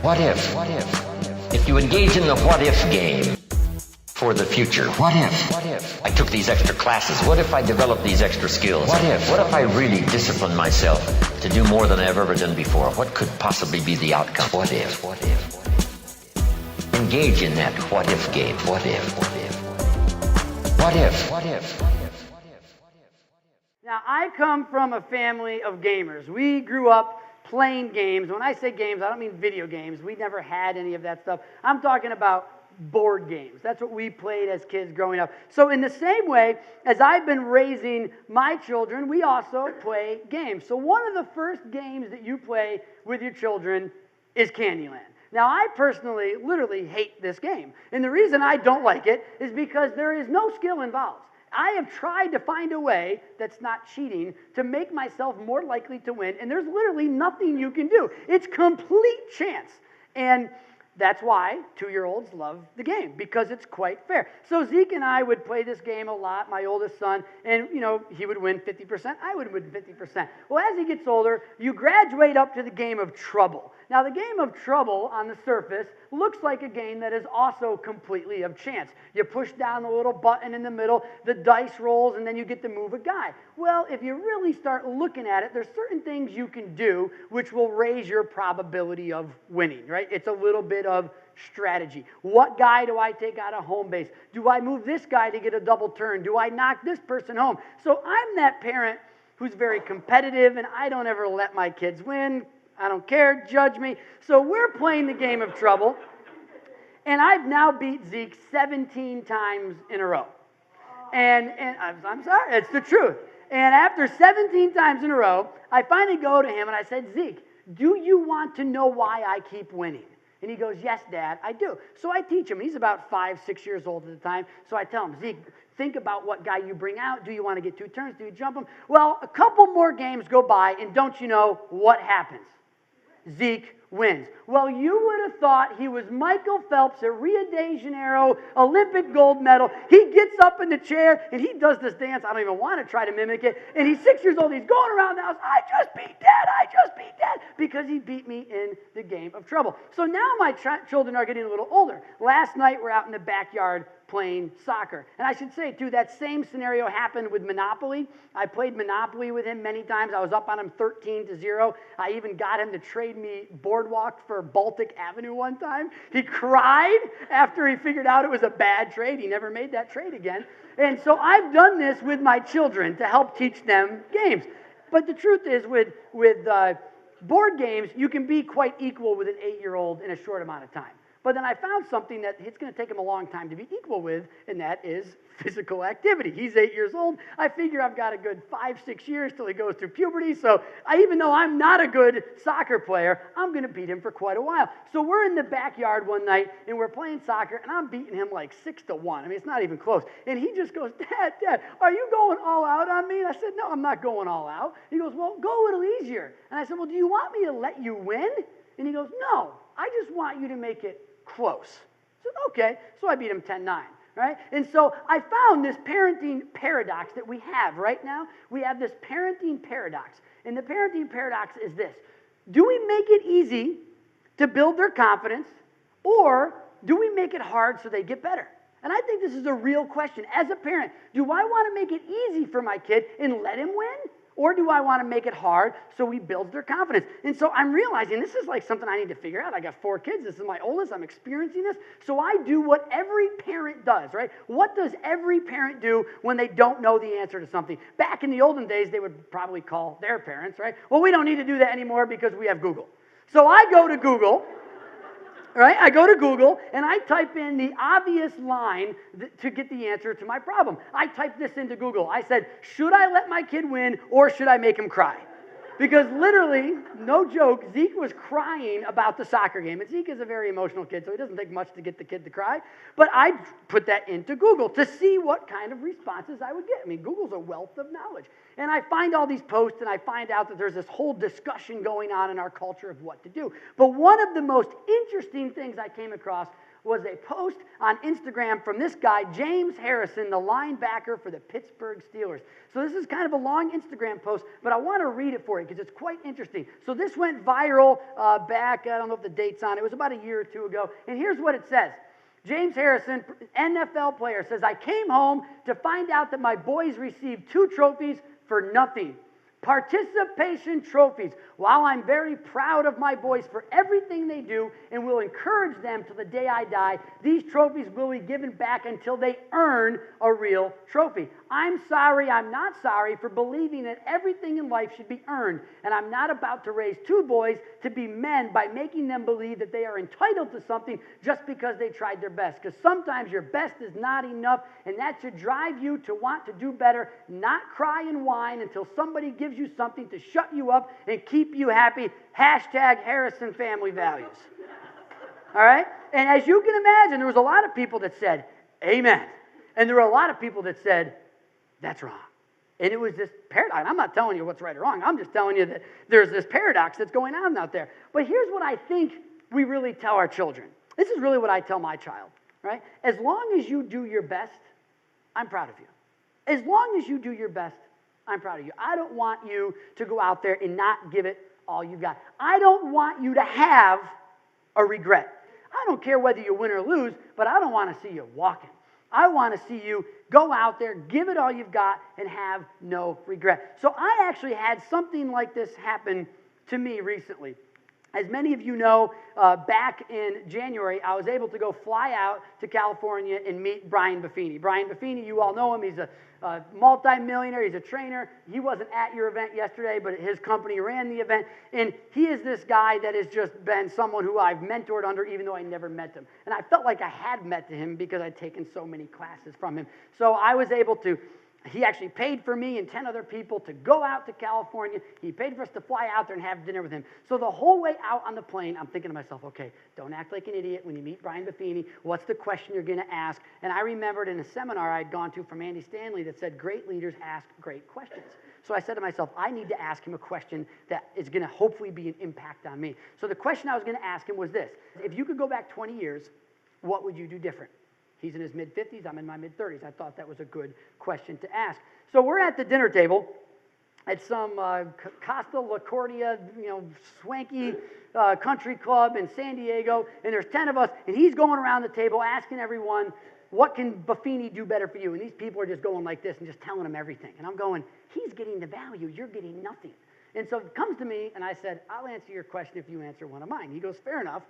What if? What if? If you engage in the what if game for the future. What if? What if? I took these extra classes. What if I developed these extra skills? What if? What if I really disciplined myself to do more than I've ever done before? What could possibly be the outcome? What if? What if? Engage in that what if game. What if? What if? What if? What if? Now, I come from a family of gamers. We grew up playing games. When I say games, I don't mean video games. We never had any of that stuff. I'm talking about board games. That's what we played as kids growing up. So in the same way as I've been raising my children, we also play games. So one of the first games that you play with your children is Candyland. Now, I personally literally hate this game. And the reason I don't like it is because there is no skill involved. I have tried to find a way that's not cheating to make myself more likely to win, and there's literally nothing you can do. It's complete chance. And that's why 2-year-olds love the game, because it's quite fair. So Zeke and I would play this game a lot, my oldest son, and he would win 50%, I would win 50%. Well, as he gets older, you graduate up to the game of Trouble. Now, the game of Trouble on the surface looks like a game that is also completely of chance. You push down the little button in the middle, the dice rolls, and then you get to move a guy. Well, if you really start looking at it, there's certain things you can do which will raise your probability of winning, right? It's a little bit of strategy. What guy do I take out of home base? Do I move this guy to get a double turn? Do I knock this person home? So I'm that parent who's very competitive, and I don't ever let my kids win. I don't care, judge me. So we're playing the game of Trouble, and I've now beat Zeke 17 times in a row. And I'm sorry, it's the truth. And after 17 times in a row, I finally go to him and I said, Zeke, do you want to know why I keep winning? And he goes, yes, Dad, I do. So I teach him. He's about 5, 6 years old at the time. So I tell him, Zeke, think about what guy you bring out. Do you want to get 2 turns? Do you jump him? Well, a couple more games go by, and don't you know what happens? Zeke wins. Well, you would have thought he was Michael Phelps at Rio de Janeiro, Olympic gold medal. He gets up in the chair, and he does this dance. I don't even want to try to mimic it. And he's 6 years old. He's going around the house. I just beat Dad. I just beat Dad. Because he beat me in the game of Trouble. So now my children are getting a little older. Last night, we're out in the backyard playing soccer. And I should say, too, that same scenario happened with Monopoly. I played Monopoly with him many times. I was up on him 13-0. I even got him to trade me Boardwalk for Baltic Avenue one time. He cried after he figured out it was a bad trade. He never made that trade again. And so I've done this with my children to help teach them games. But the truth is, with board games, you can be quite equal with an 8-year-old in a short amount of time. But then I found something that it's going to take him a long time to be equal with, and that is physical activity. He's 8 years old. I figure I've got a good 5, 6 years till he goes through puberty. So even though I'm not a good soccer player, I'm going to beat him for quite a while. So we're in the backyard one night, and we're playing soccer, and I'm beating him like 6-1. I mean, it's not even close. And he just goes, Dad, are you going all out on me? And I said, no, I'm not going all out. He goes, well, go a little easier. And I said, well, do you want me to let you win? And he goes, no, I just want you to make it close. I said, okay. So I beat him 10-9, right? And so I found this parenting paradox that we have right now. We have this parenting paradox. And the parenting paradox is this. Do we make it easy to build their confidence, or do we make it hard so they get better? And I think this is a real question. As a parent, do I want to make it easy for my kid and let him win? Or do I want to make it hard so he builds their confidence? And so I'm realizing this is like something I need to figure out. I got 4 kids. This is my oldest. I'm experiencing this. So I do what every parent does, right? What does every parent do when they don't know the answer to something? Back in the olden days, they would probably call their parents, right? Well, we don't need to do that anymore because we have Google. So I go to Google. Right? I go to Google and I type in the obvious line to get the answer to my problem. I typed this into Google. I said, should I let my kid win or should I make him cry? Because literally, no joke, Zeke was crying about the soccer game. And Zeke is a very emotional kid, so it doesn't take much to get the kid to cry. But I put that into Google to see what kind of responses I would get. I mean, Google's a wealth of knowledge. And I find all these posts, and I find out that there's this whole discussion going on in our culture of what to do. But one of the most interesting things I came across was a post on Instagram from this guy, James Harrison, the linebacker for the Pittsburgh Steelers. So this is kind of a long Instagram post, but I want to read it for you because it's quite interesting. So this went viral back, I don't know if the date's on, it was about a year or two ago, and here's what it says. James Harrison, NFL player, says, I came home to find out that my boys received 2 trophies for nothing. Participation trophies. While I'm very proud of my boys for everything they do and will encourage them till the day I die, these trophies will be given back until they earn a real trophy. I'm sorry, I'm not sorry for believing that everything in life should be earned, and I'm not about to raise 2 boys to be men by making them believe that they are entitled to something just because they tried their best. Because sometimes your best is not enough, and that should drive you to want to do better, not cry and whine until somebody gives you something to shut you up and keep you happy. Hashtag Harrison family values. All right? And as you can imagine, there was a lot of people that said, amen. And there were a lot of people that said, that's wrong. And it was this paradox. I'm not telling you what's right or wrong. I'm just telling you that there's this paradox that's going on out there. But here's what I think we really tell our children. This is really what I tell my child, right? As long as you do your best, I'm proud of you. As long as you do your best, I'm proud of you. I don't want you to go out there and not give it all you've got. I don't want you to have a regret. I don't care whether you win or lose, but I don't want to see you walking. I want to see you go out there, give it all you've got, and have no regret. So I actually had something like this happen to me recently. As many of you know, back in January, I was able to go fly out to California and meet Brian Buffini. Brian Buffini, you all know him. He's a multi-millionaire. He's a trainer. He wasn't at your event yesterday, but his company ran the event. And he is this guy that has just been someone who I've mentored under, even though I never met him. And I felt like I had met him because I'd taken so many classes from him. So I was able to. He actually paid for me and 10 other people to go out to California. He paid for us to fly out there and have dinner with him. So the whole way out on the plane, I'm thinking to myself, okay, don't act like an idiot when you meet Brian Buffini. What's the question you're going to ask? And I remembered in a seminar I'd gone to from Andy Stanley that said, great leaders ask great questions. So I said to myself, I need to ask him a question that is going to hopefully be an impact on me. So the question I was going to ask him was this. If you could go back 20 years, what would you do different? He's in his mid-50s. I'm in my mid-30s. I thought that was a good question to ask. So we're at the dinner table at some Costa LaCordia, swanky country club in San Diego, and there's 10 of us, and he's going around the table asking everyone, what can Buffini do better for you? And these people are just going like this and just telling him everything. And I'm going, he's getting the value. You're getting nothing. And so it comes to me, and I said, I'll answer your question if you answer one of mine. He goes, fair enough.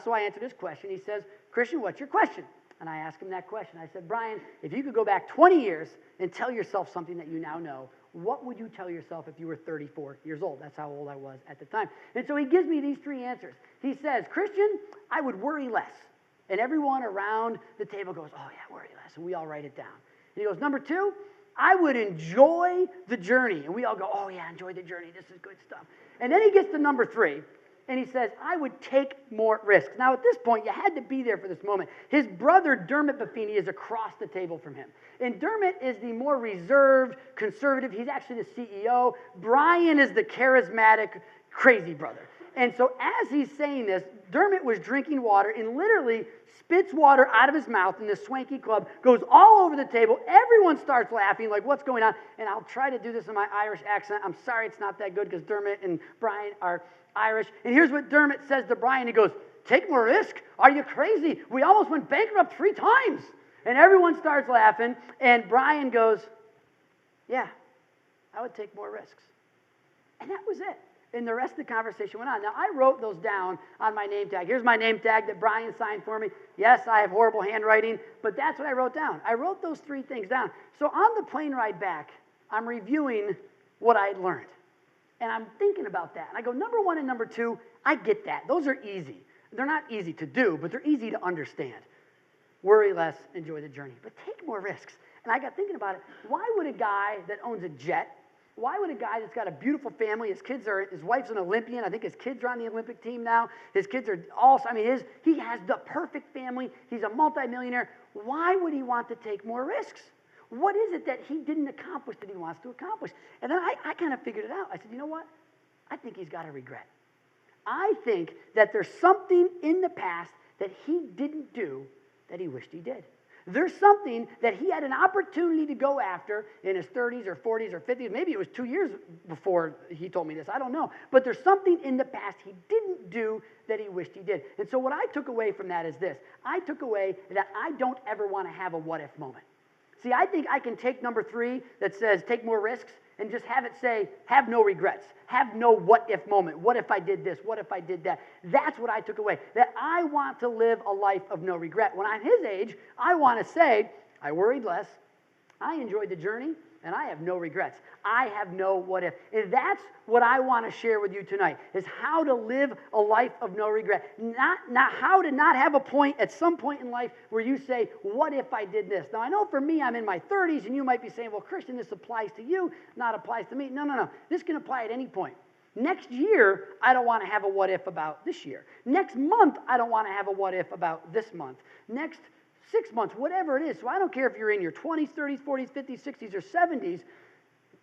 So I answered his question. He says, Christian, what's your question? And I asked him that question. I said, Brian, if you could go back 20 years and tell yourself something that you now know, what would you tell yourself if you were 34 years old? That's how old I was at the time. And so he gives me these 3 answers. He says, Christian, I would worry less. And everyone around the table goes, oh yeah, worry less. And we all write it down. And he goes, number 2, I would enjoy the journey. And we all go, oh yeah, enjoy the journey. This is good stuff. And then he gets to number 3. And he says, I would take more risks. Now, at this point, you had to be there for this moment. His brother, Dermot Buffini, is across the table from him. And Dermot is the more reserved, conservative. He's actually the CEO. Brian is the charismatic, crazy brother. And so as he's saying this, Dermot was drinking water and literally spits water out of his mouth in this swanky club, goes all over the table. Everyone starts laughing, like, what's going on? And I'll try to do this in my Irish accent. I'm sorry it's not that good because Dermot and Brian are Irish. And here's what Dermot says to Brian. He goes, take more risk? Are you crazy? We almost went bankrupt 3 times. And everyone starts laughing. And Brian goes, yeah, I would take more risks. And that was it. And the rest of the conversation went on. Now, I wrote those down on my name tag. Here's my name tag that Brian signed for me. Yes, I have horrible handwriting, but that's what I wrote down. I wrote those 3 things down. So on the plane ride back, I'm reviewing what I had learned. And I'm thinking about that. And I go, number 1 and number 2, I get that. Those are easy. They're not easy to do, but they're easy to understand. Worry less, enjoy the journey. But take more risks. And I got thinking about it. Why would a guy that owns a jet, why would a guy that's got a beautiful family, his wife's an Olympian, I think his kids are on the Olympic team now, his kids are also, he has the perfect family, he's a multimillionaire, why would he want to take more risks? What is it that he didn't accomplish that he wants to accomplish? And then I kind of figured it out. I said, you know what? I think he's got a regret. I think that there's something in the past that he didn't do that he wished he did. There's something that he had an opportunity to go after in his 30s or 40s or 50s. Maybe it was 2 years before he told me this. I don't know. But there's something in the past he didn't do that he wished he did. And so what I took away from that is this. I took away that I don't ever want to have a what-if moment. See, I think I can take number 3 that says take more risks and just have it say, have no regrets, have no what-if moment. What if I did this? What if I did that? That's what I took away, that I want to live a life of no regret. When I'm his age, I want to say, I worried less, I enjoyed the journey, and I have no regrets. I have no what if. And that's what I want to share with you tonight, is how to live a life of no regret. Not how to not have a point at some point in life where you say, what if I did this? Now, I know for me, I'm in my 30s, and you might be saying, well, Christian, this applies to you, not applies to me. No. This can apply at any point. Next year, I don't want to have a what if about this year. Next month, I don't want to have a what if about this month. Next 6 months, whatever it is. So I don't care if you're in your 20s, 30s, 40s, 50s, 60s, or 70s.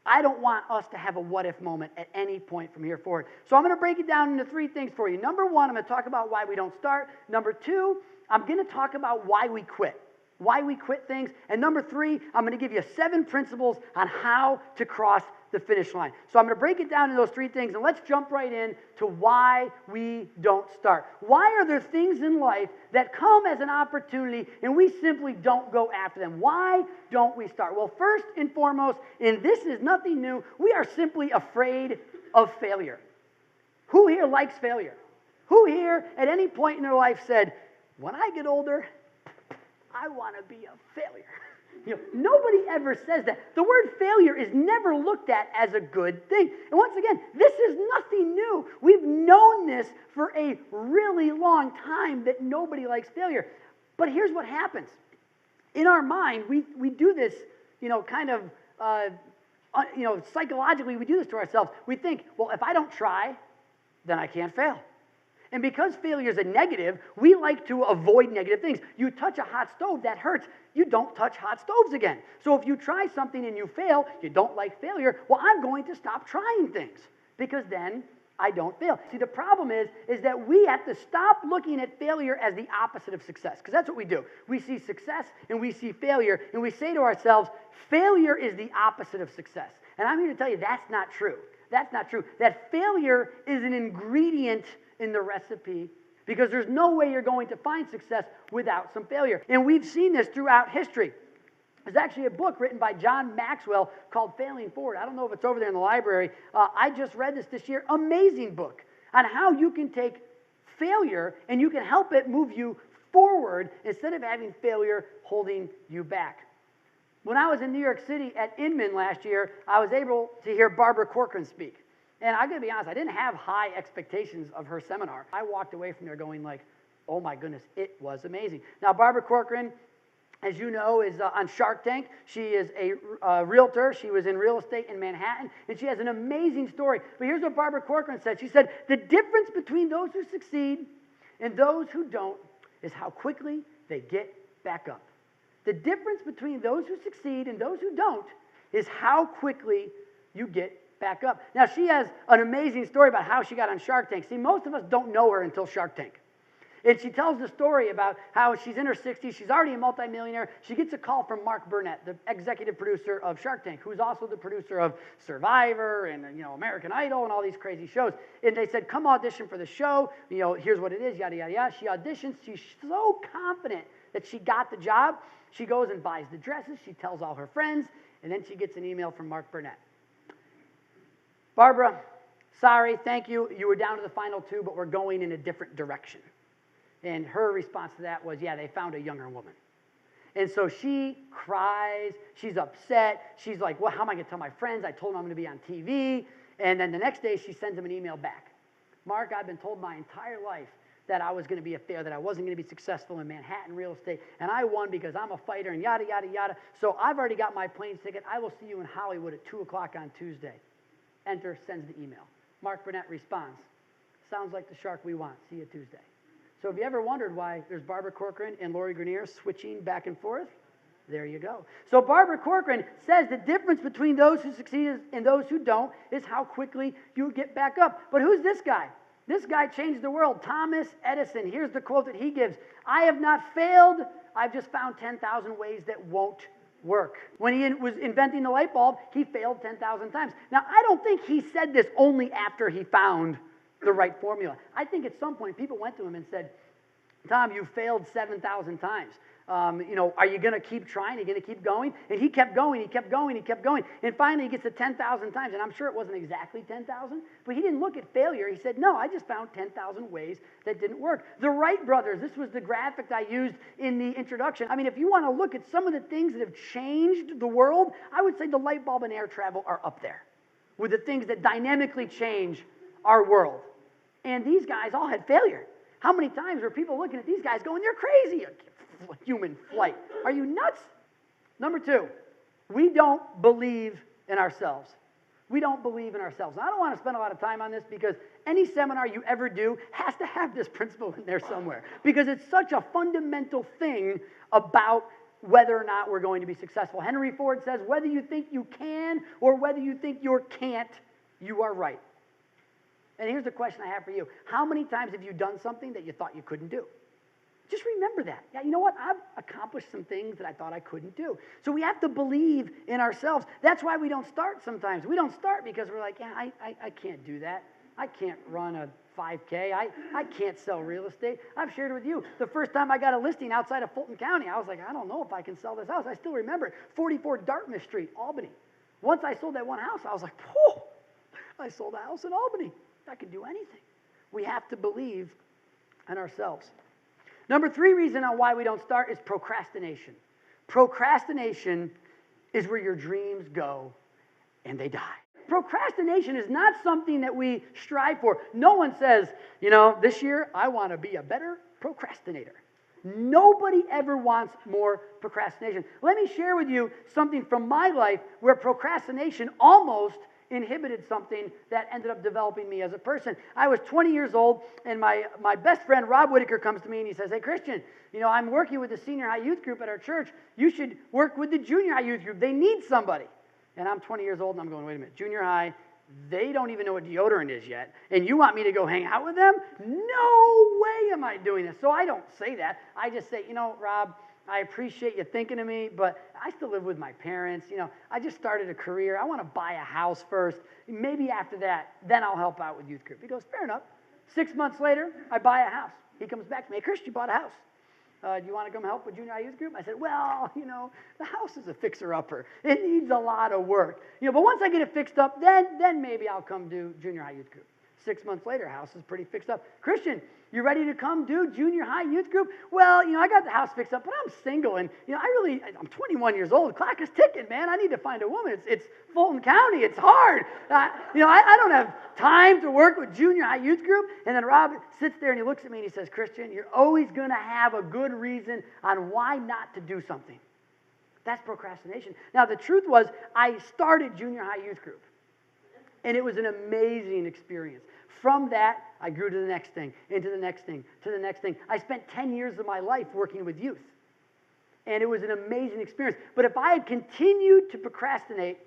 I don't want us to have a what-if moment at any point from here forward. So I'm going to break it down into 3 things for you. Number 1, I'm going to talk about why we don't start. Number 2, I'm going to talk about why we quit. Why we quit things. And number 3, I'm going to give you 7 principles on how to cross the finish line. So I'm going to break it down into those 3 things, and let's jump right in to why we don't start. Why are there things in life that come as an opportunity and we simply don't go after them? Why don't we start? Well, first and foremost, and this is nothing new, we are simply afraid of failure. Who here likes failure? Who here at any point in their life said, when I get older, I want to be a failure? Nobody ever says that. The word failure is never looked at as a good thing. And once again, this is nothing new. We've known this for a really long time, that nobody likes failure. But here's what happens. In our mind, we do this, psychologically, we do this to ourselves. We think, well, if I don't try, then I can't fail. And because failure is a negative, we like to avoid negative things. You touch a hot stove, that hurts. You don't touch hot stoves again. So if you try something and you fail, you don't like failure, well, I'm going to stop trying things, because then I don't fail. See, the problem is that we have to stop looking at failure as the opposite of success, because that's what we do. We see success and we see failure, and we say to ourselves, failure is the opposite of success. And I'm here to tell you that's not true. That's not true. That failure is an ingredient in the recipe, because there's no way you're going to find success without some failure. And we've seen this throughout history. There's actually a book written by John Maxwell called Failing Forward. I don't know if it's over there in the library. I just read this year. Amazing book on how you can take failure and you can help it move you forward instead of having failure holding you back. When I was in New York City at Inman last year, I was able to hear Barbara Corcoran speak. And I'm going to be honest, I didn't have high expectations of her seminar. I walked away from there going like, oh my goodness, it was amazing. Now, Barbara Corcoran, as you know, is on Shark Tank. She is a realtor. She was in real estate in Manhattan, and she has an amazing story. But here's what Barbara Corcoran said. She said, the difference between those who succeed and those who don't is how quickly they get back up. The difference between those who succeed and those who don't is how quickly you get back up. Now, she has an amazing story about how she got on Shark Tank. See, most of us don't know her until Shark Tank. And she tells the story about how she's in her 60s, she's already a multimillionaire. She gets a call from Mark Burnett, the executive producer of Shark Tank, who's also the producer of Survivor and American Idol and all these crazy shows. And they said, come audition for the show. Here's what it is, yada, yada, yada. She auditions. She's so confident that she got the job. She goes and buys the dresses. She tells all her friends. And then she gets an email from Mark Burnett. Barbara, sorry, thank you. You were down to the final 2, but we're going in a different direction. And her response to that was, yeah, they found a younger woman. And so she cries. She's upset. She's like, well, how am I going to tell my friends? I told them I'm going to be on TV. And then the next day, she sends him an email back. Mark, I've been told my entire life that I was going to be a failure, that I wasn't going to be successful in Manhattan real estate. And I won because I'm a fighter and yada, yada, yada. So I've already got my plane ticket. I will see you in Hollywood at 2 o'clock on Tuesday. Enter, sends the email. Mark Burnett responds, sounds like the shark we want. See you Tuesday. So have you ever wondered why there's Barbara Corcoran and Lori Greiner switching back and forth? There you go. So Barbara Corcoran says the difference between those who succeed and those who don't is how quickly you get back up. But who's this guy? This guy changed the world. Thomas Edison. Here's the quote that he gives. I have not failed. I've just found 10,000 ways that won't work. When he was inventing the light bulb, he failed 10,000 times. Now, I don't think he said this only after he found the right formula. I think at some point people went to him and said, Tom, you failed 7,000 times. Are you going to keep trying? Are you going to keep going? And he kept going, he kept going, he kept going. And finally he gets to 10,000 times. And I'm sure it wasn't exactly 10,000, but he didn't look at failure. He said, no, I just found 10,000 ways that didn't work. The Wright brothers, this was the graphic I used in the introduction. I mean, if you want to look at some of the things that have changed the world, I would say the light bulb and air travel are up there with the things that dynamically change our world. And these guys all had failure. How many times were people looking at these guys going, they're crazy? Human flight. Are you nuts? Number 2, we don't believe in ourselves. We don't believe in ourselves. Now, I don't want to spend a lot of time on this because any seminar you ever do has to have this principle in there somewhere because it's such a fundamental thing about whether or not we're going to be successful. Henry Ford says, whether you think you can or whether you think you can't, you are right. And here's the question I have for you. How many times have you done something that you thought you couldn't do? Just remember that. Yeah, you know what? I've accomplished some things that I thought I couldn't do. So we have to believe in ourselves. That's why we don't start sometimes. We don't start because we're like, yeah, I can't do that. I can't run a 5K. I can't sell real estate. I've shared it with you. The first time I got a listing outside of Fulton County, I was like, I don't know if I can sell this house. I still remember it. 44 Dartmouth Street, Albany. Once I sold that one house, I was like, whoa, I sold a house in Albany. I can do anything. We have to believe in ourselves. Number 3 reason on why we don't start is procrastination. Procrastination is where your dreams go and they die. Procrastination is not something that we strive for. No one says, this year I want to be a better procrastinator. Nobody ever wants more procrastination. Let me share with you something from my life where procrastination almost inhibited something that ended up developing me as a person. I was 20 years old, and my best friend, Rob Whitaker, comes to me and he says, hey, Christian, I'm working with the senior high youth group at our church. You should work with the junior high youth group. They need somebody. And I'm 20 years old, and I'm going, wait a minute, junior high, they don't even know what deodorant is yet, and you want me to go hang out with them? No way am I doing this. So I don't say that. I just say, Rob, I appreciate you thinking of me, but I still live with my parents. I just started a career. I want to buy a house first. Maybe after that, then I'll help out with youth group. He goes, fair enough. 6 months later, I buy a house. He comes back to me, hey, Chris, you bought a house. Do you want to come help with junior high youth group? I said, well, the house is a fixer-upper. It needs a lot of work. But once I get it fixed up, then maybe I'll come do junior high youth group. 6 months later, house is pretty fixed up. Christian, you ready to come do junior high youth group? Well, I got the house fixed up, but I'm single, and I'm 21 years old. The clock is ticking, man. I need to find a woman. It's Fulton County. It's hard. I don't have time to work with junior high youth group. And then Rob sits there and he looks at me and he says, Christian, you're always going to have a good reason on why not to do something. That's procrastination. Now, the truth was, I started junior high youth group, and it was an amazing experience. From that, I grew to the next thing, into the next thing, to the next thing. I spent 10 years of my life working with youth, and it was an amazing experience. But if I had continued to procrastinate,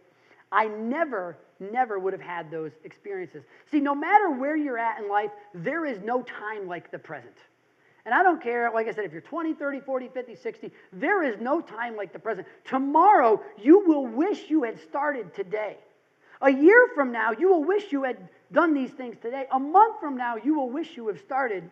I never would have had those experiences. See, no matter where you're at in life, there is no time like the present. And I don't care, like I said, if you're 20, 30, 40, 50, 60, there is no time like the present. Tomorrow, you will wish you had started today. A year from now, you will wish you had done these things today. A month from now, you will wish you have started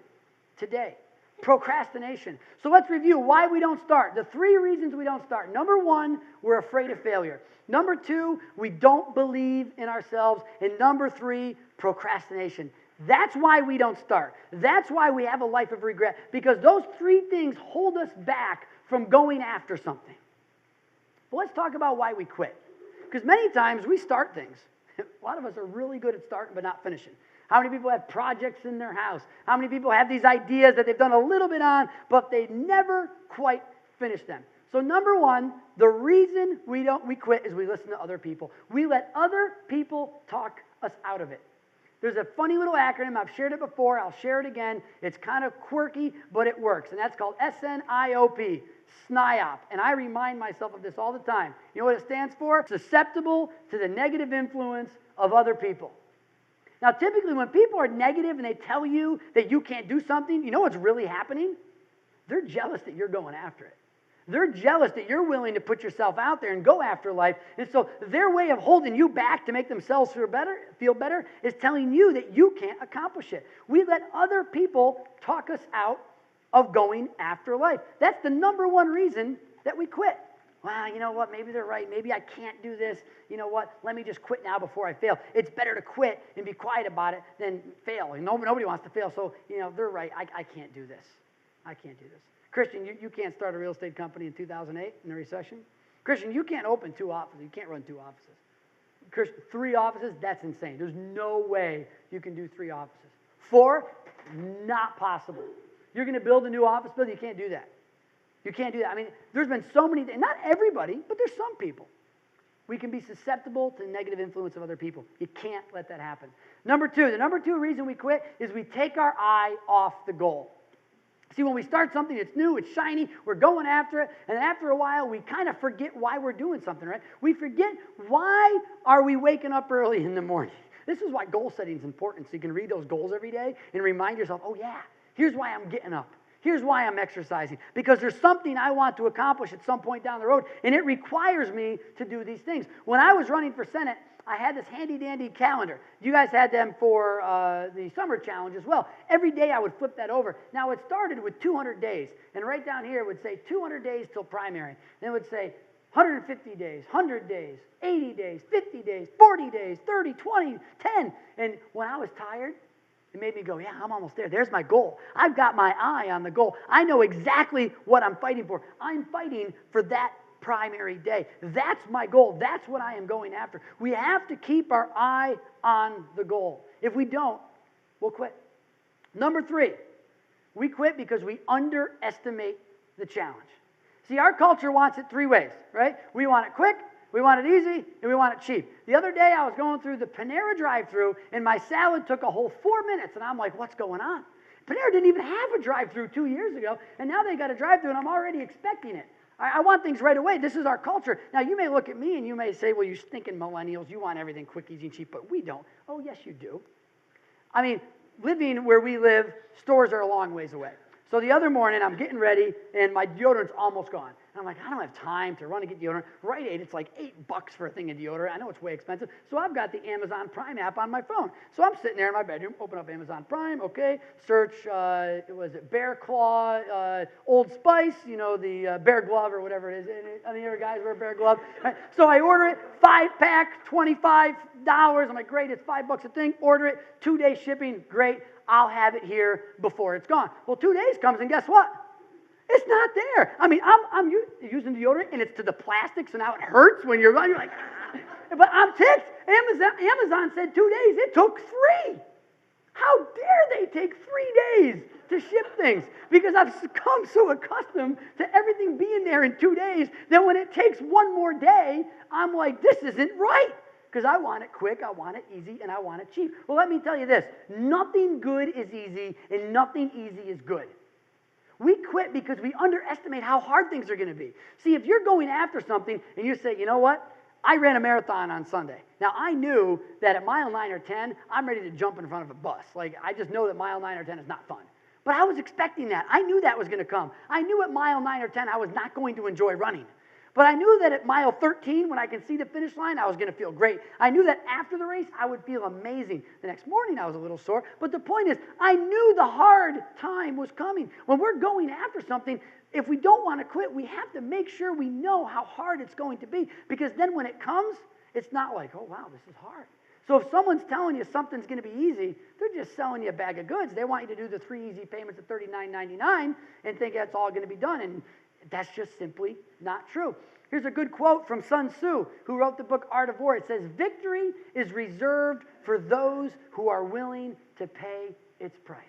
today. Procrastination. So let's review why we don't start. The 3 reasons we don't start. Number 1, we're afraid of failure. Number 2, we don't believe in ourselves. And number 3, procrastination. That's why we don't start. That's why we have a life of regret. Because those 3 things hold us back from going after something. But let's talk about why we quit. Because many times we start things. A lot of us are really good at starting but not finishing. How many people have projects in their house? How many people have these ideas that they've done a little bit on, but they never quite finish them? So number 1, the reason we quit is we listen to other people. We let other people talk us out of it. There's a funny little acronym. I've shared it before. I'll share it again. It's kind of quirky, but it works. And that's called SNIOP, SNIOP. And I remind myself of this all the time. You know what it stands for? Susceptible to the negative influence of other people. Now, typically when people are negative and they tell you that you can't do something, you know what's really happening? They're jealous that you're going after it. They're jealous that you're willing to put yourself out there and go after life. And so their way of holding you back to make themselves feel better is telling you that you can't accomplish it. We let other people talk us out of going after life. That's the number one reason that we quit. Well, you know what? Maybe they're right. Maybe I can't do this. You know what? Let me just quit now before I fail. It's better to quit and be quiet about it than fail. And nobody wants to fail. So, they're right. I can't do this. I can't do this. Christian, you can't start a real estate company in 2008 in the recession. Christian, you can't open 2 offices. You can't run 2 offices. Christian, 3 offices, that's insane. There's no way you can do 3 offices. 4, not possible. You're going to build a new office building, you can't do that. You can't do that. I mean, there's been so many, not everybody, but there's some people. We can be susceptible to the negative influence of other people. You can't let that happen. The number two reason we quit is we take our eye off the goal. See, when we start something, it's new, it's shiny, we're going after it, and after a while, we kind of forget why we're doing something, right? We forget why are we waking up early in the morning. This is why goal setting is important, so you can read those goals every day and remind yourself, oh yeah, here's why I'm getting up. Here's why I'm exercising. Because there's something I want to accomplish at some point down the road, and it requires me to do these things. When I was running for Senate, I had this handy-dandy calendar. You guys had them for the summer challenge as well. Every day I would flip that over. Now, it started with 200 days, and right down here it would say 200 days till primary. Then it would say 150 days, 100 days, 80 days, 50 days, 40 days, 30, 20, 10. And when I was tired, it made me go, yeah, I'm almost there. There's my goal. I've got my eye on the goal. I know exactly what I'm fighting for. I'm fighting for that primary day. That's my goal. That's what I am going after. We have to keep our eye on the goal. If we don't, we'll quit. Number 3, we quit because we underestimate the challenge. See, our culture wants it 3 ways, right? We want it quick, we want it easy, and we want it cheap. The other day I was going through the Panera drive-thru, and my salad took a whole 4 minutes, and I'm like, what's going on? Panera didn't even have a drive-thru 2 years ago, and now they got a drive-thru, and I'm already expecting it. I want things right away. This is our culture. Now, you may look at me and you may say, well, you stinking millennials, you want everything quick, easy, and cheap, but we don't. Oh, yes, you do. I mean, living where we live, stores are a long ways away. So the other morning, I'm getting ready, and my deodorant's almost gone. And I'm like, I don't have time to run and get deodorant. Rite Aid, it's like $8 for a thing of deodorant. I know it's way expensive. So I've got the Amazon Prime app on my phone. So I'm sitting there in my bedroom, open up Amazon Prime, okay, search, was it Bear Claw, Old Spice, the Bear Glove or whatever it is. Any of you guys wear Bear Glove? Right. So I order it, 5-pack, $25. I'm like, great, it's $5 a thing. Order it, 2-day shipping, great. I'll have it here before it's gone. Well, 2 days comes, and guess what? It's not there. I mean, I'm using deodorant, and it's to the plastic, so now it hurts when you're like, but I'm ticked. Amazon said 2 days. It took 3. How dare they take 3 days to ship things? Because I've become so accustomed to everything being there in 2 days that when it takes one more day, I'm like, this isn't right. Because I want it quick, I want it easy, and I want it cheap. Well, let me tell you this. Nothing good is easy, and nothing easy is good. We quit because we underestimate how hard things are going to be. See, if you're going after something and you say, you know what? I ran a marathon on Sunday. Now, I knew that at mile 9 or 10, I'm ready to jump in front of a bus. Like, I just know that mile 9 or 10 is not fun. But I was expecting that. I knew that was going to come. I knew at mile 9 or 10 I was not going to enjoy running. But I knew that at mile 13, when I can see the finish line, I was going to feel great. I knew that after the race, I would feel amazing. The next morning, I was a little sore. But the point is, I knew the hard time was coming. When we're going after something, if we don't want to quit, we have to make sure we know how hard it's going to be. Because then when it comes, it's not like, oh, wow, this is hard. So if someone's telling you something's going to be easy, they're just selling you a bag of goods. They want you to do the 3 easy payments of $39.99 and think that's all going to be done. And that's just simply not true. Here's a good quote from Sun Tzu, who wrote the book Art of War. It says, victory is reserved for those who are willing to pay its price.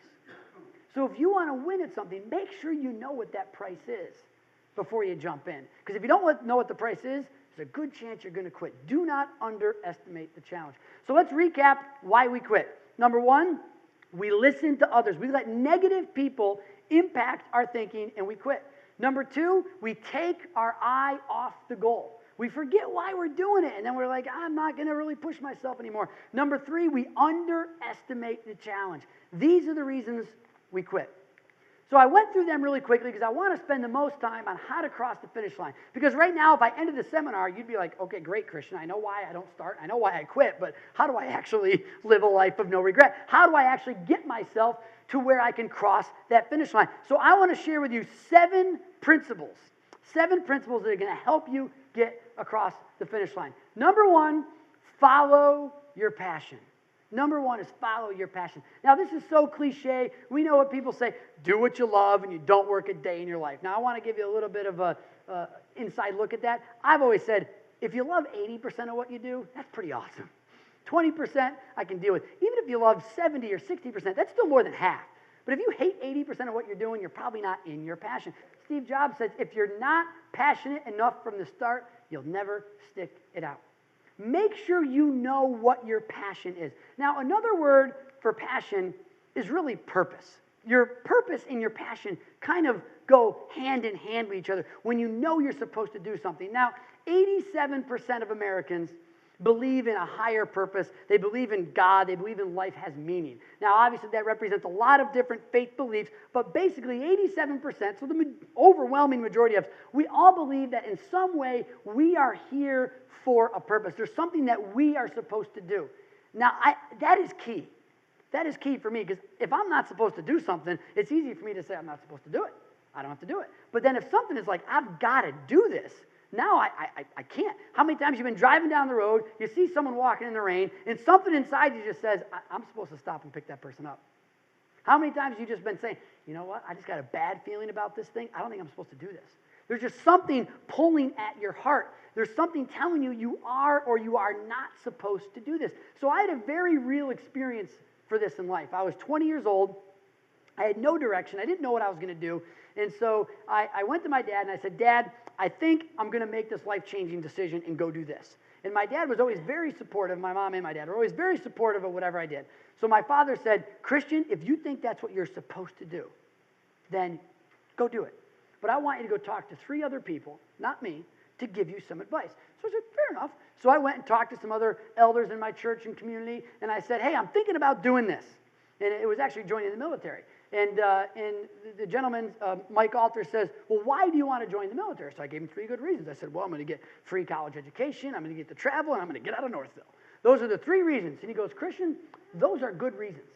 So if you want to win at something, make sure you know what that price is before you jump in. Because if you don't know what the price is, there's a good chance you're going to quit. Do not underestimate the challenge. So let's recap why we quit. Number 1, we listen to others. We let negative people impact our thinking, and we quit. Number 2, we take our eye off the goal. We forget why we're doing it, and then we're like, I'm not going to really push myself anymore. Number 3, we underestimate the challenge. These are the reasons we quit. So I went through them really quickly because I want to spend the most time on how to cross the finish line. Because right now, if I ended the seminar, you'd be like, okay, great, Christian. I know why I don't start. I know why I quit, but how do I actually live a life of no regret? How do I actually get myself to where I can cross that finish line? So I want to share with you 7 principles that are going to help you get across the finish line. Number 1, follow your passion. Number 1 is follow your passion. Now, this is so cliche. We know what people say, do what you love and you don't work a day in your life. Now, I want to give you a little bit of a inside look at that. I've always said, if you love 80% of what you do, that's pretty awesome. 20% I can deal with. Even if you love 70 or 60%, that's still more than half. But if you hate 80% of what you're doing, you're probably not in your passion. Steve Jobs says, if you're not passionate enough from the start, you'll never stick it out. Make sure you know what your passion is. Now, another word for passion is really purpose. Your purpose and your passion kind of go hand in hand with each other when you know you're supposed to do something. Now, 87% of Americans believe in a higher purpose. They believe in God. They believe in life has meaning. Now, obviously, that represents a lot of different faith beliefs, but basically 87%, so the overwhelming majority of us, we all believe that in some way we are here for a purpose. There's something that we are supposed to do. Now, that is key. That is key for me, because if I'm not supposed to do something, it's easy for me to say I'm not supposed to do it. I don't have to do it. But then if something is like, I've got to do this, now I can't. How many times you've been driving down the road, you see someone walking in the rain, and something inside you just says, I'm supposed to stop and pick that person up. How many times have you just been saying, you know what, I just got a bad feeling about this thing. I don't think I'm supposed to do this. There's just something pulling at your heart. There's something telling you you are or you are not supposed to do this. So I had a very real experience for this in life. I was 20 years old. I had no direction. I didn't know what I was going to do. And so I went to my dad and I said, Dad, I think I'm going to make this life-changing decision and go do this. And my dad was always very supportive. My mom and my dad were always very supportive of whatever I did. So my father said, Christian, if you think that's what you're supposed to do, then go do it. But I want you to go talk to 3 other people, not me, to give you some advice. So I said, fair enough. So I went and talked to some other elders in my church and community, and I said, hey, I'm thinking about doing this. And it was actually joining the military. And the gentleman, Mike Alter, says, well, why do you want to join the military? So I gave him 3 good reasons. I said, well, I'm going to get free college education, I'm going to get to travel, and I'm going to get out of Northville. Those are the 3 reasons. And he goes, Christian, those are good reasons.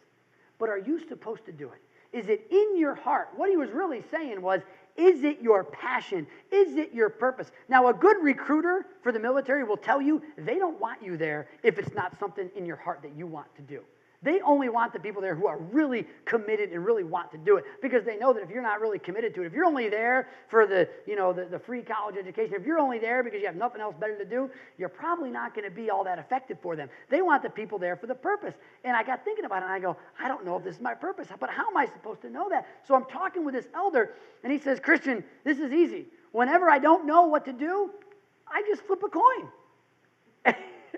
But are you supposed to do it? Is it in your heart? What he was really saying was, is it your passion? Is it your purpose? Now, a good recruiter for the military will tell you they don't want you there if it's not something in your heart that you want to do. They only want the people there who are really committed and really want to do it, because they know that if you're not really committed to it, if you're only there for the free college education, if you're only there because you have nothing else better to do, you're probably not going to be all that effective for them. They want the people there for the purpose. And I got thinking about it, and I go, I don't know if this is my purpose, but how am I supposed to know that? So I'm talking with this elder, and he says, Christian, this is easy. Whenever I don't know what to do, I just flip a coin.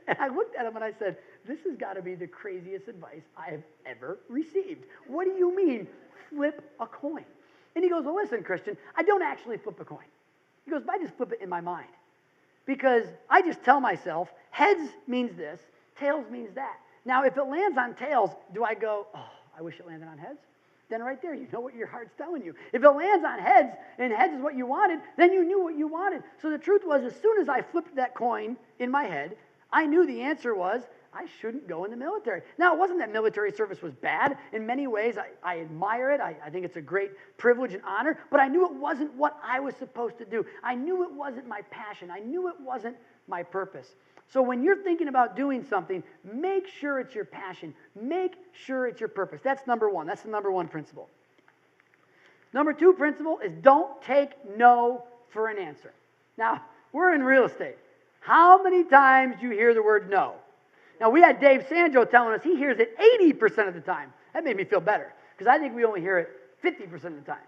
And I looked at him and I said, this has got to be the craziest advice I have ever received. What do you mean, flip a coin? And he goes, well, listen, Christian, I don't actually flip a coin. He goes, but I just flip it in my mind. Because I just tell myself, heads means this, tails means that. Now, if it lands on tails, do I go, oh, I wish it landed on heads? Then right there, you know what your heart's telling you. If it lands on heads, and heads is what you wanted, then you knew what you wanted. So the truth was, as soon as I flipped that coin in my head, I knew the answer was, I shouldn't go in the military. Now, it wasn't that military service was bad. In many ways, I admire it. I think it's a great privilege and honor. But I knew it wasn't what I was supposed to do. I knew it wasn't my passion. I knew it wasn't my purpose. So when you're thinking about doing something, make sure it's your passion. Make sure it's your purpose. That's number 1. That's the number 1 principle. Number 2 principle is don't take no for an answer. Now, we're in real estate. How many times do you hear the word no? Now, we had Dave Sanjo telling us he hears it 80% of the time. That made me feel better, because I think we only hear it 50% of the time.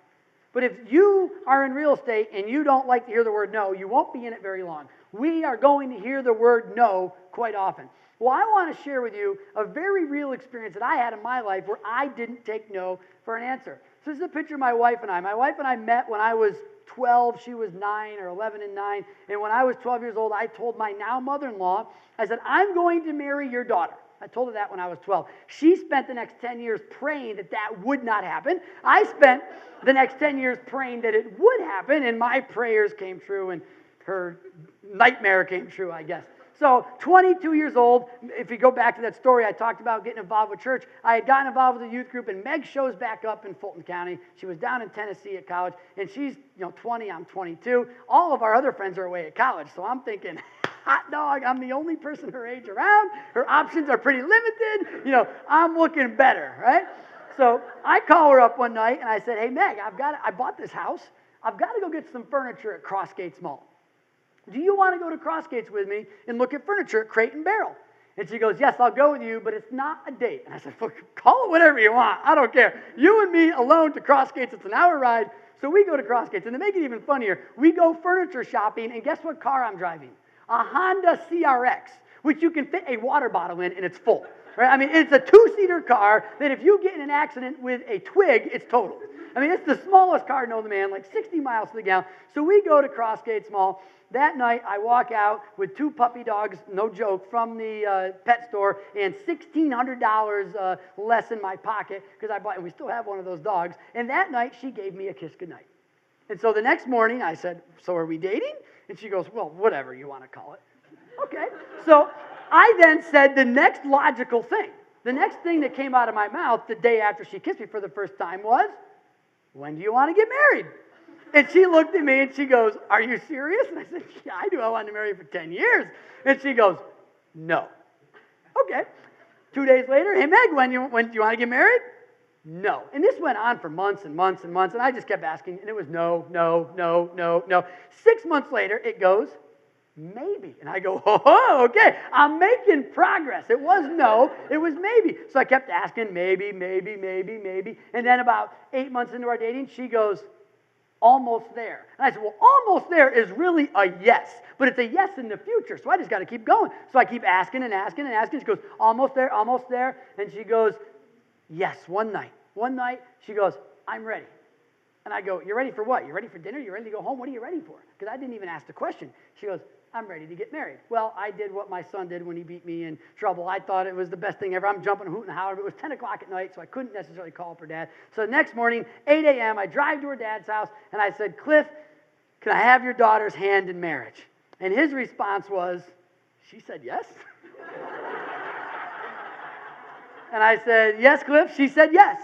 But if you are in real estate and you don't like to hear the word no, you won't be in it very long. We are going to hear the word no quite often. Well, I want to share with you a very real experience that I had in my life where I didn't take no for an answer. So this is a picture of my wife and I. My wife and I met when I was 12, she was 9 or 11 and 9. And when I was 12 years old, I told my now mother-in-law, I said, I'm going to marry your daughter. I told her that when I was 12. She spent the next 10 years praying that that would not happen. I spent the next 10 years praying that it would happen, and my prayers came true, and her nightmare came true, I guess. So 22 years old, if you go back to that story I talked about getting involved with church, I had gotten involved with a youth group, and Meg shows back up in Fulton County. She was down in Tennessee at college, and she's 20, I'm 22. All of our other friends are away at college, so I'm thinking, hot dog, I'm the only person her age around. Her options are pretty limited. I'm looking better, right? So I call her up one night, and I said, hey, Meg, I bought this house. I've got to go get some furniture at Crossgates Mall. Do you want to go to Crossgates with me and look at furniture at Crate and Barrel? And she goes, yes, I'll go with you, but it's not a date. And I said, look, call it whatever you want. I don't care. You and me alone to Crossgates. It's an hour ride. So we go to Crossgates. And to make it even funnier, we go furniture shopping, and guess what car I'm driving? A Honda CRX, which you can fit a water bottle in, and it's full. Right? I mean, it's a two-seater car that if you get in an accident with a twig, it's totaled. I mean, it's the smallest car known to man, like 60 miles to the gallon. So we go to Crossgates Mall. That night, I walk out with 2 puppy dogs, no joke, from the pet store, and $1,600 less in my pocket, because I bought, and we still have one of those dogs. And that night, she gave me a kiss goodnight. And so the next morning, I said, so are we dating? And she goes, well, whatever you want to call it. Okay. So I then said the next logical thing. The next thing that came out of my mouth the day after she kissed me for the first time was, when do you want to get married? And she looked at me and she goes, are you serious? And I said, yeah, I do. I wanted to marry you for 10 years. And she goes, no. Okay. 2 days later, hey, Meg, when do you want to get married? No. And this went on for months and months and months, and I just kept asking, and it was no, no, no, no, no. 6 months later, it goes, maybe. And I go, oh, okay, I'm making progress. It was no, it was maybe. So I kept asking, maybe, maybe, maybe, maybe. And then about 8 months into our dating, she goes, almost there. And I said, well, almost there is really a yes, but it's a yes in the future, so I just got to keep going. So I keep asking and asking and asking. She goes, almost there, almost there. And she goes, yes, one night. One night, she goes, I'm ready. And I go, you're ready for what? You ready for dinner? You ready to go home? What are you ready for? Because I didn't even ask the question. She goes, I'm ready to get married. Well, I did what my son did when he beat me in trouble. I thought it was the best thing ever. I'm jumping, hooting, and hollering. It was 10 o'clock at night, so I couldn't necessarily call for Dad. So the next morning, 8 a.m., I drive to her dad's house, and I said, Cliff, can I have your daughter's hand in marriage? And his response was, she said yes. And I said, yes, Cliff. She said yes.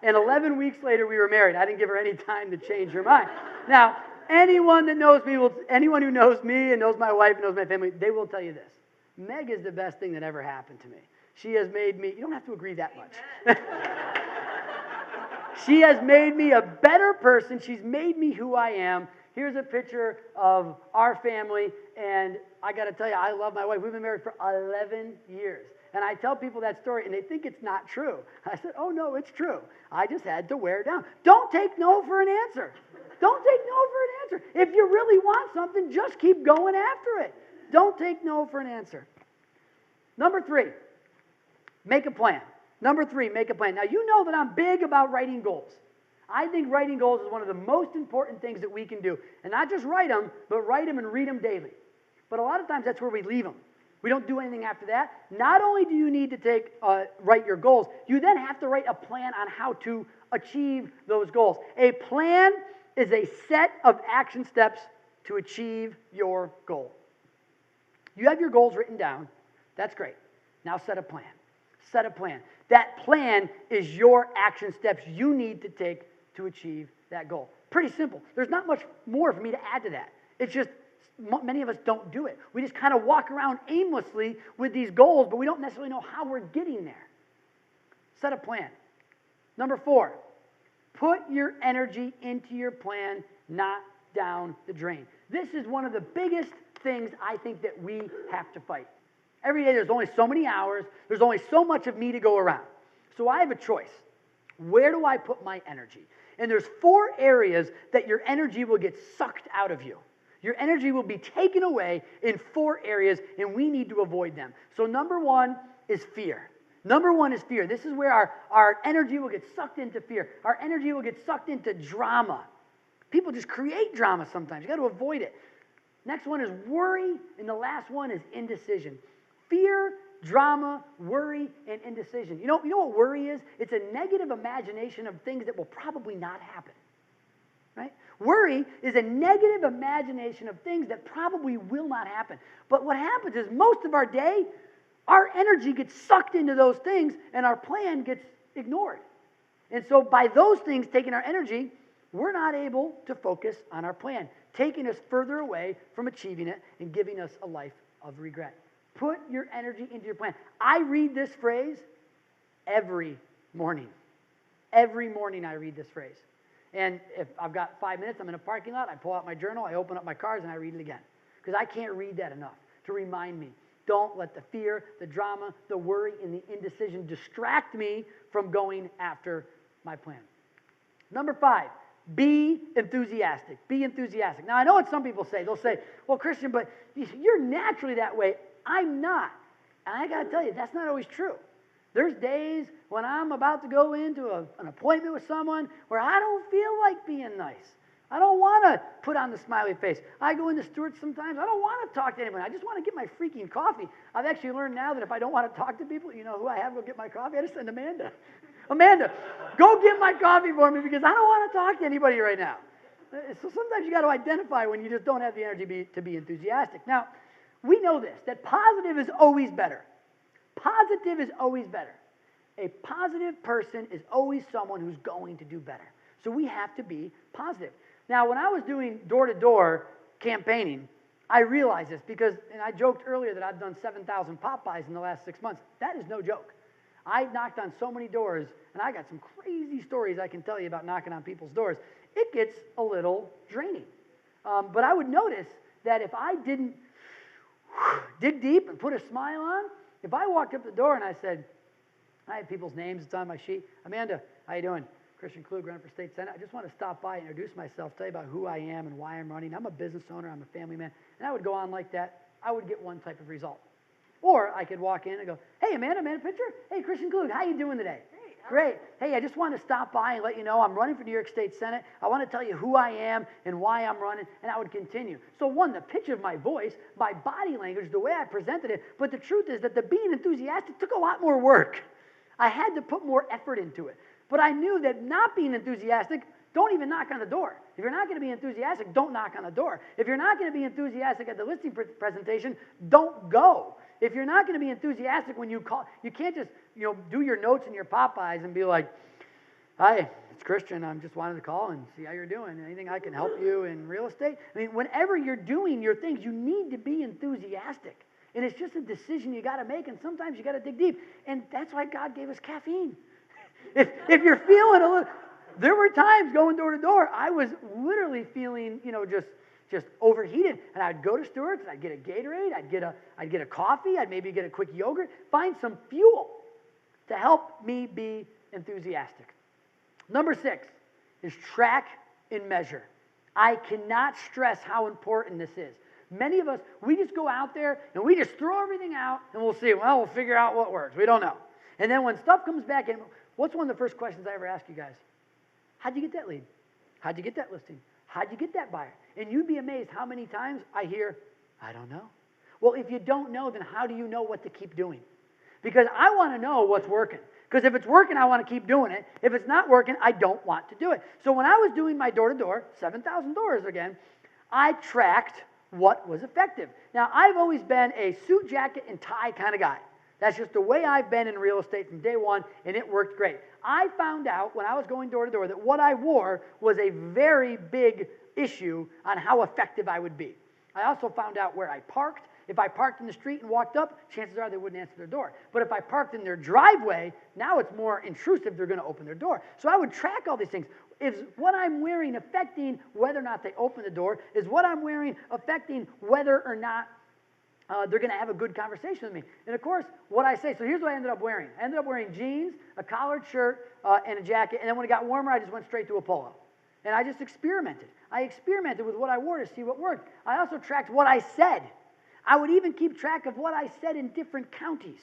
And 11 weeks later, we were married. I didn't give her any time to change her mind. Now, anyone that knows me, anyone who knows me and knows my wife and knows my family, they will tell you this. Meg is the best thing that ever happened to me. She has made me, you don't have to agree that much. She has made me a better person. She's made me who I am. Here's a picture of our family, and I got to tell you, I love my wife. We've been married for 11 years. And I tell people that story, and they think it's not true. I said, oh, no, it's true. I just had to wear it down. Don't take no for an answer. Don't take no for an answer. If you really want something, just keep going after it. Don't take no for an answer. Number 3, make a plan. Number 3, make a plan. Now, you know that I'm big about writing goals. I think writing goals is one of the most important things that we can do. And not just write them, but write them and read them daily. But a lot of times that's where we leave them. We don't do anything after that. Not only do you need to write your goals, you then have to write a plan on how to achieve those goals. A plan is a set of action steps to achieve your goal. You have your goals written down. That's great. Now set a plan. Set a plan. That plan is your action steps you need to take to achieve that goal. Pretty simple. There's not much more for me to add to that. It's just many of us don't do it. We just kind of walk around aimlessly with these goals, but we don't necessarily know how we're getting there. Set a plan. Number 4, put your energy into your plan, not down the drain. This is one of the biggest things I think that we have to fight. Every day there's only so many hours. There's only so much of me to go around. So I have a choice. Where do I put my energy? And there's 4 areas that your energy will get sucked out of you. Your energy will be taken away in 4 areas, and we need to avoid them. So number 1 is fear. Number 1 is fear. This is where our energy will get sucked into fear. Our energy will get sucked into drama. People just create drama sometimes. You got to avoid it. Next one is worry, and the last one is indecision. Fear, drama, worry, and indecision. You know what worry is? It's a negative imagination of things that will probably not happen. Right? Worry is a negative imagination of things that probably will not happen. But what happens is most of our day, our energy gets sucked into those things and our plan gets ignored. And so by those things taking our energy, we're not able to focus on our plan, taking us further away from achieving it and giving us a life of regret. Put your energy into your plan. I read this phrase every morning. Every morning I read this phrase. And if I've got 5 minutes, I'm in a parking lot, I pull out my journal, I open up my cards, and I read it again. Because I can't read that enough to remind me. Don't let the fear, the drama, the worry, and the indecision distract me from going after my plan. Number 5, be enthusiastic. Be enthusiastic. Now, I know what some people say. They'll say, well, Christian, but you're naturally that way. I'm not. And I got to tell you, that's not always true. There's days when I'm about to go into an appointment with someone where I don't feel like being nice. I don't want to put on the smiley face. I go into Stewart's sometimes. I don't want to talk to anyone. I just want to get my freaking coffee. I've actually learned now that if I don't want to talk to people, you know who I have go get my coffee? I just send Amanda. Amanda, go get my coffee for me because I don't want to talk to anybody right now. So sometimes you got to identify when you just don't have the energy to be enthusiastic. Now, we know this, that positive is always better. Positive is always better. A positive person is always someone who's going to do better. So we have to be positive. Now, when I was doing door-to-door campaigning, I realized this because, and I joked earlier that I've done 7,000 Popeyes in the last 6 months. That is no joke. I knocked on so many doors, and I got some crazy stories I can tell you about knocking on people's doors. It gets a little draining. But I would notice that if I didn't dig deep and put a smile on, if I walked up the door and I said, I have people's names, it's on my sheet. Amanda, how you doing? Christian Klug, running for state senate. I just want to stop by and introduce myself, tell you about who I am and why I'm running. I'm a business owner, I'm a family man. And I would go on like that. I would get one type of result. Or I could walk in and go, hey, Amanda, picture? Hey, Christian Klug, how you doing today? Great. Hey, I just want to stop by and let you know I'm running for New York State Senate. I want to tell you who I am and why I'm running, and I would continue. So one, the pitch of my voice, my body language, the way I presented it, but the truth is that the being enthusiastic took a lot more work. I had to put more effort into it. But I knew that not being enthusiastic, don't even knock on the door. If you're not going to be enthusiastic, don't knock on the door. If you're not going to be enthusiastic at the listing presentation, don't go. If you're not going to be enthusiastic when you call, you can't just, do your notes in your Popeyes and be like, hi, it's Christian. I'm just wanted to call and see how you're doing. Anything I can help you in real estate? I mean, whenever you're doing your things, you need to be enthusiastic. And it's just a decision you got to make, and sometimes you got to dig deep. And that's why God gave us caffeine. If you're feeling a little, there were times going door to door, I was literally feeling, just overheated, and I'd go to Stewart's, and I'd get a Gatorade, I'd get a coffee, I'd maybe get a quick yogurt, find some fuel to help me be enthusiastic. Number 6 is track and measure. I cannot stress how important this is. Many of us, we just go out there and we just throw everything out and we'll see, we'll figure out what works. We don't know. And then when stuff comes back in, what's one of the first questions I ever ask you guys? How'd you get that lead? How'd you get that listing? How'd you get that buyer? And you'd be amazed how many times I hear, I don't know. Well, if you don't know, then how do you know what to keep doing? Because I want to know what's working. Because if it's working, I want to keep doing it. If it's not working, I don't want to do it. So when I was doing my door-to-door, 7,000 doors again, I tracked what was effective. Now, I've always been a suit, jacket, and tie kind of guy. That's just the way I've been in real estate from day one, and it worked great. I found out when I was going door to door that what I wore was a very big issue on how effective I would be. I also found out where I parked. If I parked in the street and walked up, chances are they wouldn't answer their door. But if I parked in their driveway, now it's more intrusive, they're going to open their door. So I would track all these things. Is what I'm wearing affecting whether or not they open the door? Is what I'm wearing affecting whether or not they're going to have a good conversation with me? And of course, what I say, so here's what I ended up wearing. I ended up wearing jeans, a collared shirt, and a jacket. And then when it got warmer, I just went straight to a polo. and I just experimented. I experimented with what I wore to see what worked. I also tracked what I said. I would even keep track of what I said in different counties.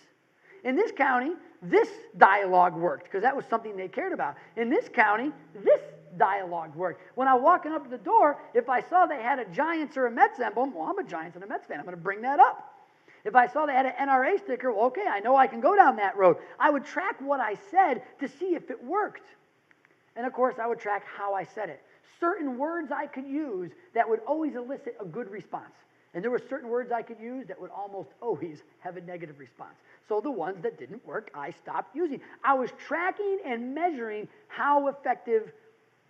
In this county, this dialogue worked because that was something they cared about. In this county, this dialogue worked. When I was walking up to the door, if I saw they had a Giants or a Mets emblem, well, I'm a Giants and a Mets fan. I'm going to bring that up. If I saw they had an NRA sticker, well, okay, I know I can go down that road. I would track what I said to see if it worked. And of course, I would track how I said it. Certain words I could use that would always elicit a good response. And there were certain words I could use that would almost always have a negative response. So the ones that didn't work, I stopped using. I was tracking and measuring how effective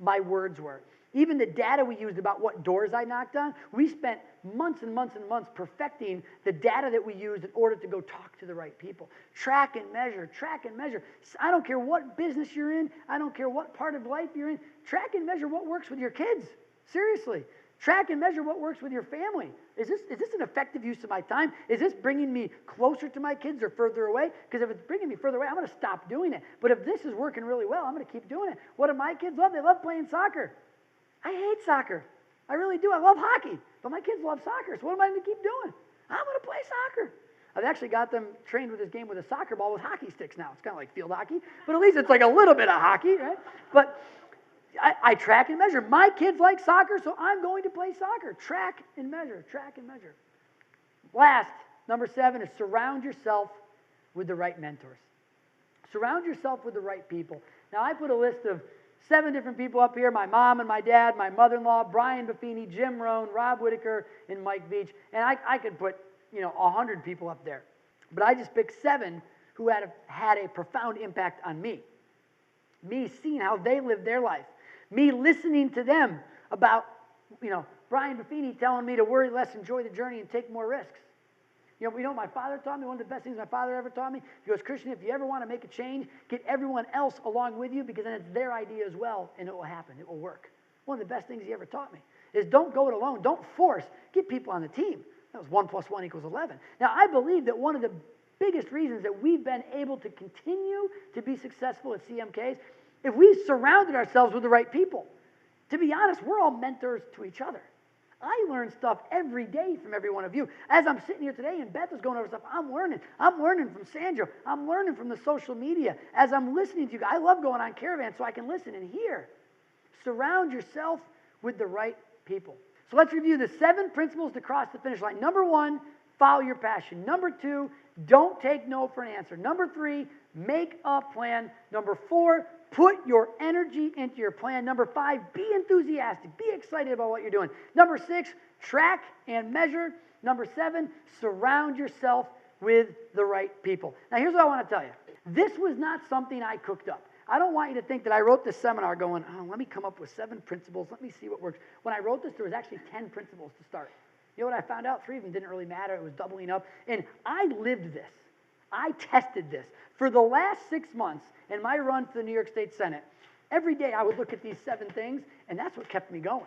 my words were. Even the data we used about what doors I knocked on, we spent months and months and months perfecting the data that we used in order to go talk to the right people. Track and measure, track and measure. I don't care what business you're in. I don't care what part of life you're in. Track and measure what works with your kids. Seriously. Track and measure what works with your family. Is this an effective use of my time? Is this bringing me closer to my kids or further away? Because if it's bringing me further away, I'm going to stop doing it. But if this is working really well, I'm going to keep doing it. What do my kids love? They love playing soccer. I hate soccer. I really do. I love hockey. But my kids love soccer. So what am I going to keep doing? I'm going to play soccer. I've actually got them trained with this game with a soccer ball with hockey sticks now. It's kind of like field hockey. But at least it's like a little bit of hockey, right? But I track and measure. My kids like soccer, so I'm going to play soccer. Track and measure, track and measure. Last, number 7 is surround yourself with the right mentors. Surround yourself with the right people. Now, I put a list of 7 different people up here, my mom and my dad, my mother-in-law, Brian Buffini, Jim Rohn, Rob Whitaker, and Mike Veach. And I could put, 100 people up there. But I just picked 7 who had a profound impact on me. Me seeing how they lived their life. Me listening to them about, Brian Buffini telling me to worry less, enjoy the journey, and take more risks. You know what my father taught me? One of the best things my father ever taught me? He goes, Christian, if you ever want to make a change, get everyone else along with you because then it's their idea as well, and it will happen. It will work. One of the best things he ever taught me is don't go it alone. Don't force. Get people on the team. That was 1 + 1 = 11. Now, I believe that one of the biggest reasons that we've been able to continue to be successful at CMKs, if we surrounded ourselves with the right people. To be honest, we're all mentors to each other. I learn stuff every day from every one of you. As I'm sitting here today and Beth is going over stuff, I'm learning. I'm learning from Sandra. I'm learning from the social media. As I'm listening to you guys, I love going on Caravan so I can listen and hear. Surround yourself with the right people. So let's review the 7 principles to cross the finish line. Number 1, follow your passion. Number 2, don't take no for an answer. Number 3, make a plan. Number 4, put your energy into your plan. Number 5, be enthusiastic. Be excited about what you're doing. Number 6, track and measure. Number 7, surround yourself with the right people. Now, here's what I want to tell you. This was not something I cooked up. I don't want you to think that I wrote this seminar going, let me come up with 7 principles. Let me see what works. When I wrote this, there was actually 10 principles to start. You know what I found out? 3 of them didn't really matter. It was doubling up. And I lived this. I tested this. For the last 6 months in my run for the New York State Senate, every day I would look at these 7 things, and that's what kept me going.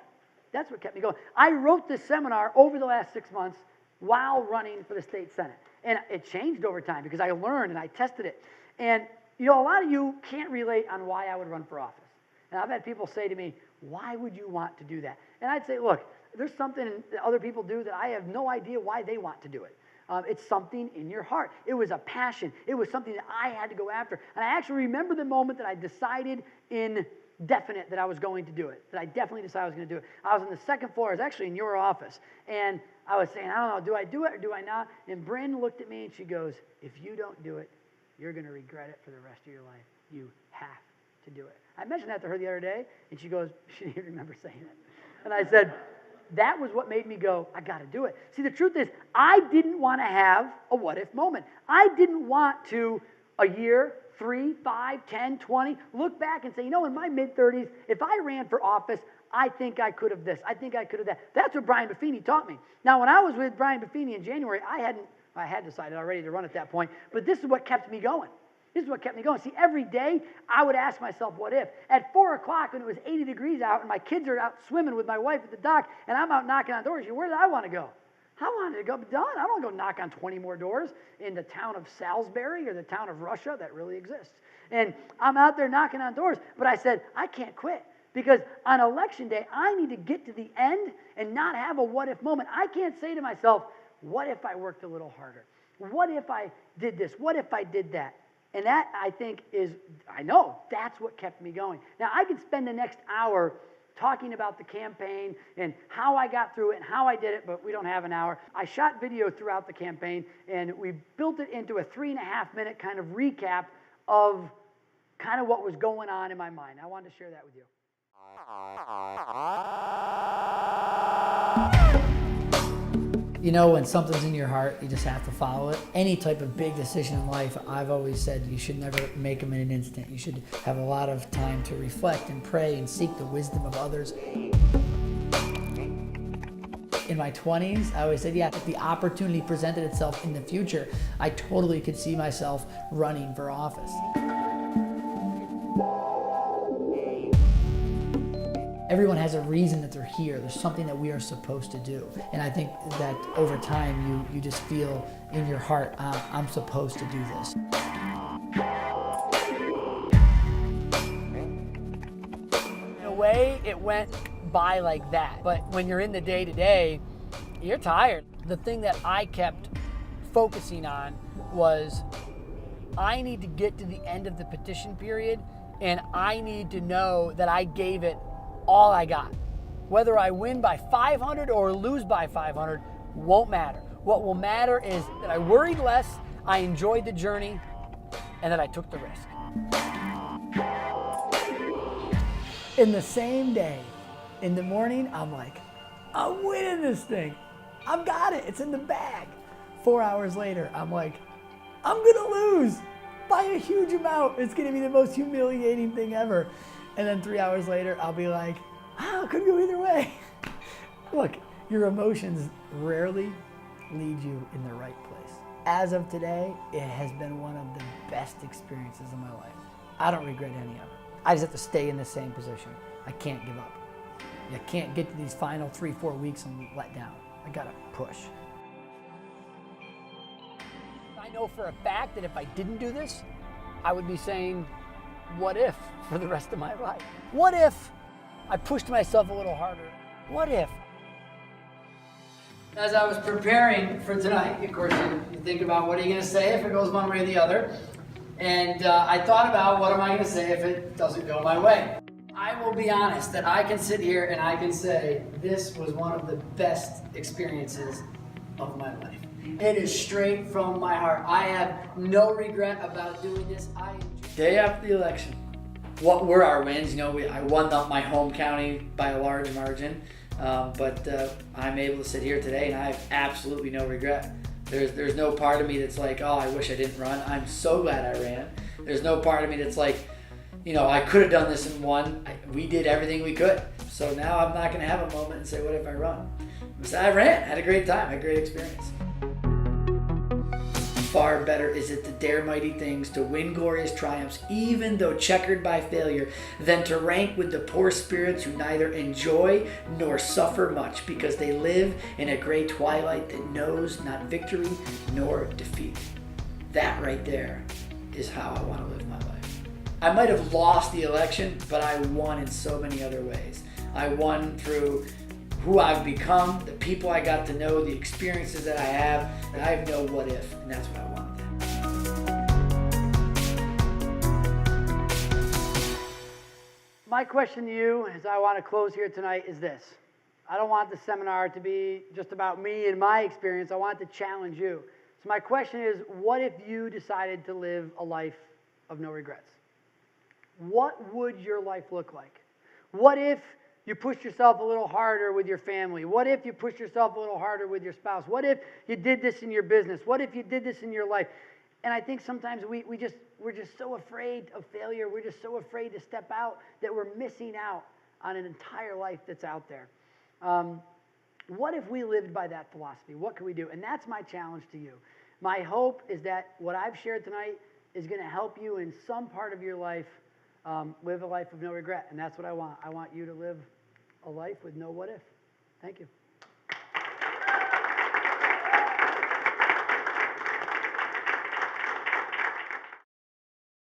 That's what kept me going. I wrote this seminar over the last 6 months while running for the state Senate. And it changed over time because I learned and I tested it. And, a lot of you can't relate on why I would run for office. And I've had people say to me, why would you want to do that? And I'd say, look, there's something that other people do that I have no idea why they want to do it. It's something in your heart. It was a passion. It was something that I had to go after. And I actually remember the moment that I decided in definite that I was going to do it, that I definitely decided I was going to do it. I was on the 2nd floor. I was actually in your office. And I was saying, I don't know, do I do it or do I not? And Bryn looked at me and she goes, if you don't do it, you're going to regret it for the rest of your life. You have to do it. I mentioned that to her the other day, and she goes, she didn't even remember saying it. And I said, that was what made me go, I got to do it. See, the truth is, I didn't want to have a what-if moment. I didn't want to, a year, 3, 5, 10, 20, look back and say, in my mid-30s, if I ran for office, I think I could have this. I think I could have that. That's what Brian Buffini taught me. Now, when I was with Brian Buffini in January, I had decided already to run at that point, but this is what kept me going. This is what kept me going. See, every day I would ask myself, what if? At 4 o'clock when it was 80 degrees out and my kids are out swimming with my wife at the dock and I'm out knocking on doors, where did I want to go? I wanted to go done. I don't want to go knock on 20 more doors in the town of Salisbury or the town of Russia that really exists. And I'm out there knocking on doors, but I said, I can't quit Because on election day, I need to get to the end and not have a what if moment. I can't say to myself, what if I worked a little harder? What if I did this? What if I did that? And that, I think, I know that's what kept me going. Now, I could spend the next hour talking about the campaign and how I got through it and how I did it, but we don't have an hour. I shot video throughout the campaign, and we built it into a 3.5-minute kind of recap of kind of what was going on in my mind. I wanted to share that with you. You know, when something's in your heart, you just have to follow it. Any type of big decision in life, I've always said you should never make them in an instant. You should have a lot of time to reflect and pray and seek the wisdom of others. In my 20s, I always said, yeah, if the opportunity presented itself in the future, I totally could see myself running for office. Everyone has a reason that they're here. There's something that we are supposed to do. And I think that over time, you just feel in your heart, I'm supposed to do this. In a way, it went by like that. But when you're in the day-to-day, you're tired. The thing that I kept focusing on was I need to get to the end of the petition period, and I need to know that I gave it all I got. Whether I win by 500 or lose by 500 won't matter. What will matter is that I worried less, I enjoyed the journey, and that I took the risk. In the same day, in the morning, I'm like, I'm winning this thing. I've got it. It's in the bag. 4 hours later, I'm like, I'm gonna lose by a huge amount. It's gonna be the most humiliating thing ever. And then 3 hours later, I'll be like, wow, it could go either way. Look, your emotions rarely lead you in the right place. As of today, it has been one of the best experiences of my life. I don't regret any of it. I just have to stay in the same position. I can't give up. I can't get to these final 3-4 weeks and let down. I gotta push. I know for a fact that if I didn't do this, I would be saying, what if for the rest of my life? What if I pushed myself a little harder? What if? As I was preparing for tonight, of course, you think about what are you going to say if it goes one way or the other. And I thought about what am I going to say if it doesn't go my way. I will be honest that I can sit here and I can say this was one of the best experiences of my life. It is straight from my heart. I have no regret about doing this. Day after the election, what were our wins? You know, I won my home county by a large margin, but I'm able to sit here today and I have absolutely no regret. There's no part of me that's like, oh, I wish I didn't run. I'm so glad I ran. There's no part of me that's like, you know, I could have done this and won. We did everything we could. So now I'm not going to have a moment and say, what if I run? So I ran, had a great time, had a great experience. Far better is it to dare mighty things, to win glorious triumphs, even though checkered by failure, than to rank with the poor spirits who neither enjoy nor suffer much, because they live in a gray twilight that knows not victory nor defeat. That right there is how I want to live my life. I might have lost the election, but I won in so many other ways. I won through who I've become, the people I got to know, the experiences that I have, and I have no what if, and that's what I wanted. My question to you, as I want to close here tonight, is this. I don't want the seminar to be just about me and my experience. I want it to challenge you. So my question is, what if you decided to live a life of no regrets? What would your life look like? What if you pushed yourself a little harder with your family? What if you pushed yourself a little harder with your spouse? What if you did this in your business? What if you did this in your life? And I think sometimes we're just so afraid of failure. We're just so afraid to step out that we're missing out on an entire life that's out there. What if we lived by that philosophy? What could we do? And that's my challenge to you. My hope is that what I've shared tonight is going to help you in some part of your life live a life of no regret. And that's what I want. I want you to live a life with no what if. Thank you.